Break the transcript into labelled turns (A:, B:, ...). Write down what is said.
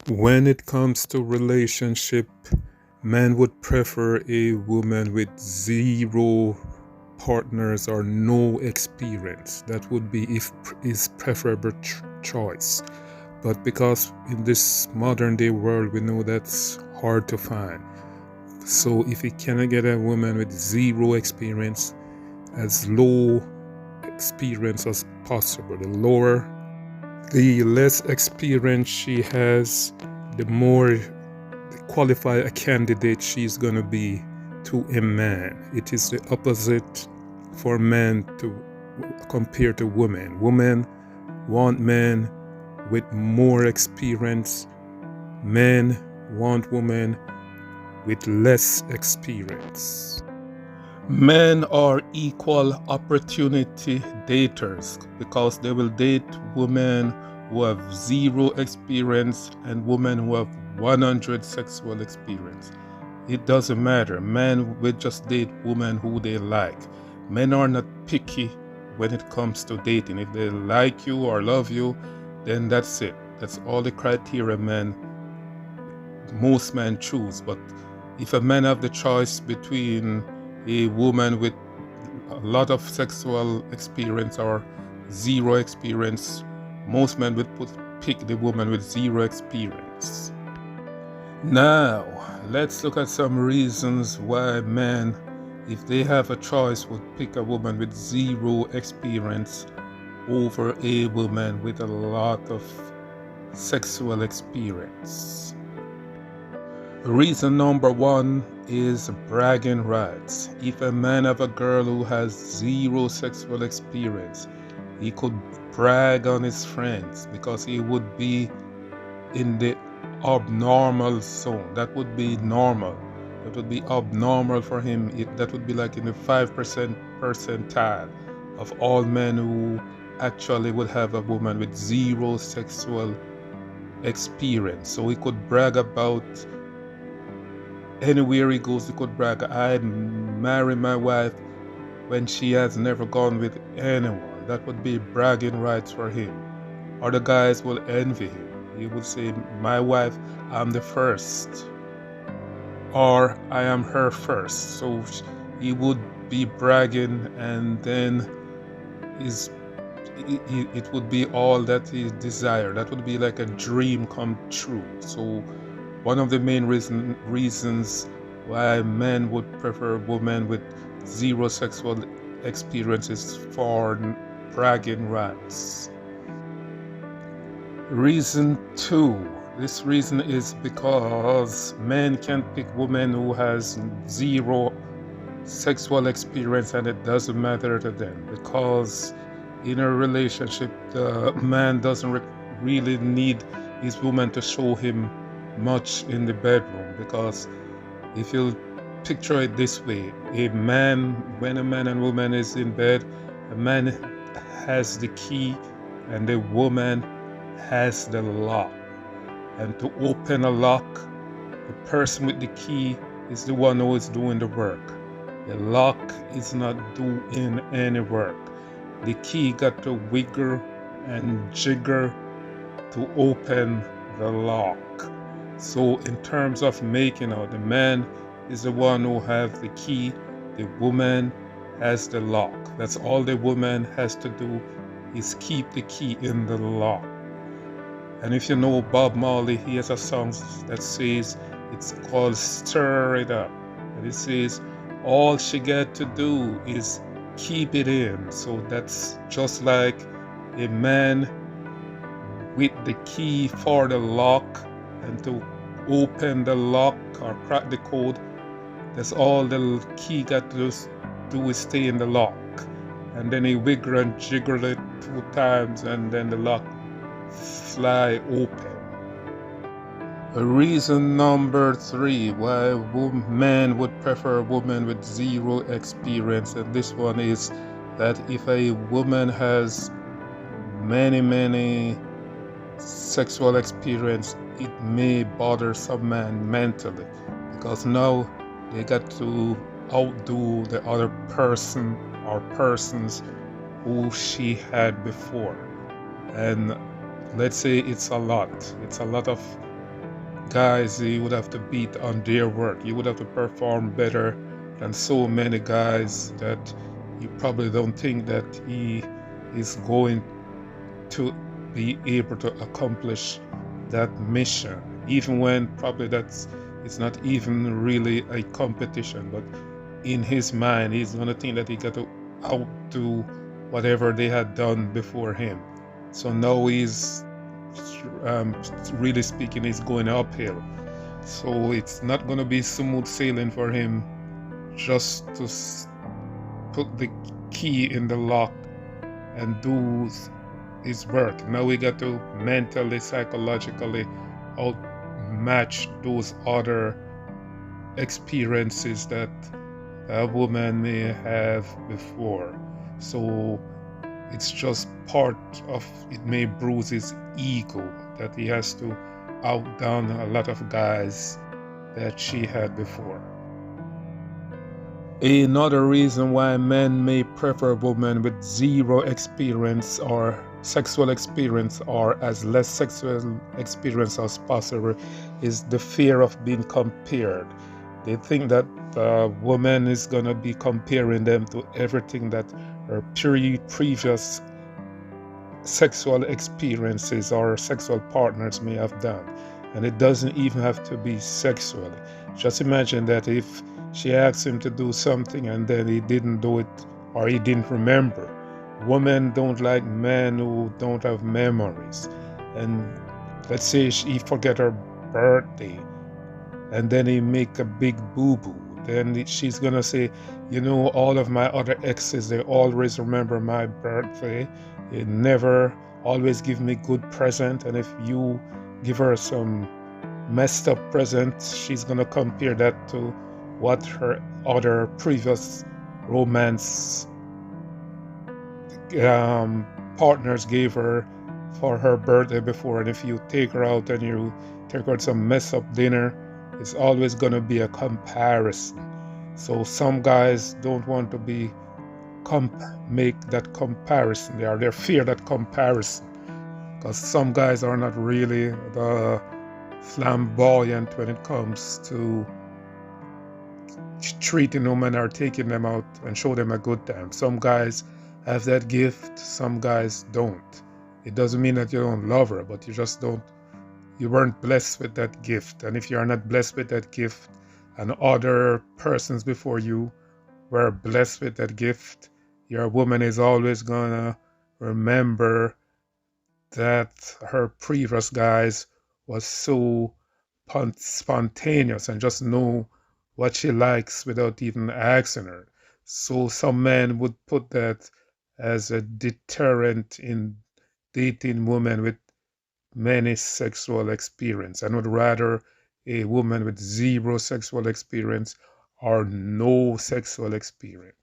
A: When it comes to relationship, men would prefer a woman with zero partners or no experience. That would be if his preferable choice. But because in this modern day world we know that's hard to find. So if he cannot get a woman with zero experience, as low experience as possible, the less experience she has, the more qualified a candidate she's going to be to a man. It is the opposite for men to compare to women. Women want men with more experience. Men want women with less experience. Men are equal opportunity daters because they will date women who have zero experience and women who have 100 sexual experience. It doesn't matter. Men will just date women who they like. Men are not picky when it comes to dating. If they like you or love you, then that's it. That's all the criteria most men choose. But if a man have the choice between a woman with a lot of sexual experience or zero experience, most men would pick the woman with zero experience. Now, let's look at some reasons why men, if they have a choice, would pick a woman with zero experience over a woman with a lot of sexual experience. Reason number one is bragging rights. If a man have a girl who has zero sexual experience, he could brag on his friends because he would be in the abnormal zone. That would be normal. That would be abnormal for him. That would be like in the 5% percentile of all men who actually would have a woman with zero sexual experience. So he could brag about anywhere he goes. He could brag, I marry my wife when she has never gone with anyone. That would be bragging rights for him. Other guys will envy him. He would say, my wife, I'm the first, or I am her first. So he would be bragging, and then it would be all that he desired. That would be like a dream come true. So one of the main reasons why men would prefer women with zero sexual experience is for bragging rights. Reason two. This reason is because men can pick women who has zero sexual experience and it doesn't matter to them, because in a relationship the man doesn't really need his woman to show him much in the bedroom. Because if you picture it this way, when a man and woman is in bed, a man has the key and the woman has the lock, and to open a lock, the person with the key is the one who is doing the work. The lock is not doing any work. The key got to wiggle and jiggle to open the lock. So in terms of making out, the man is the one who has the key, the woman has the lock. That's all the woman has to do, is keep the key in the lock. And if you know Bob Marley, he has a song that says, it's called Stir It Up. And it says, all she got to do is keep it in. So that's just like a man with the key for the lock, and to open the lock or crack the code, that's all the key got to do is stay in the lock. And then he wiggle and jiggle it 2 times, and then the lock fly open. Reason number 3 why men would prefer a woman with zero experience, and this one is that if a woman has many sexual experience, it may bother some man mentally, because now they got to outdo the other person or persons who she had before. And let's say it's a lot of guys he would have to beat on their work. He would have to perform better than so many guys that you probably don't think that he is going to be able to accomplish that mission, even when probably it's not even really a competition, but in his mind he's going to think that he got to outdo whatever they had done before him. So now he's really speaking, he's going uphill. So it's not going to be smooth sailing for him just to put the key in the lock and do his work. Now we got to mentally, psychologically outmatch those other experiences that a woman may have before. So it's just part of it, may bruise his ego that he has to outdone a lot of guys that she had before. Another reason why men may prefer women with zero experience or sexual experience or as less sexual experience as possible is the fear of being compared. They think that a woman is going to be comparing them to everything that her previous sexual experiences or sexual partners may have done. And it doesn't even have to be sexually. Just imagine that if she asked him to do something and then he didn't do it or he didn't remember. Women don't like men who don't have memories. And let's say he forget her birthday and then he make a big boo-boo. Then she's gonna say, you know, all of my other exes, they always remember my birthday. They never always give me good present. And if you give her some messed up present, she's gonna compare that to what her other previous romance partners gave her for her birthday before. And if you take her out and you take her to some mess up dinner, it's always gonna be a comparison. So some guys don't want to be make that comparison. They fear that comparison because some guys are not really the flamboyant when it comes to treating women or taking them out and show them a good time. Some guys have that gift, some guys don't. It doesn't mean that you don't love her, but you weren't blessed with that gift. And if you are not blessed with that gift and other persons before you were blessed with that gift, your woman is always gonna remember that her previous guys was so spontaneous and just know what she likes without even asking her. So some men would put that as a deterrent in dating women with many sexual experience and would rather a woman with zero sexual experience or no sexual experience.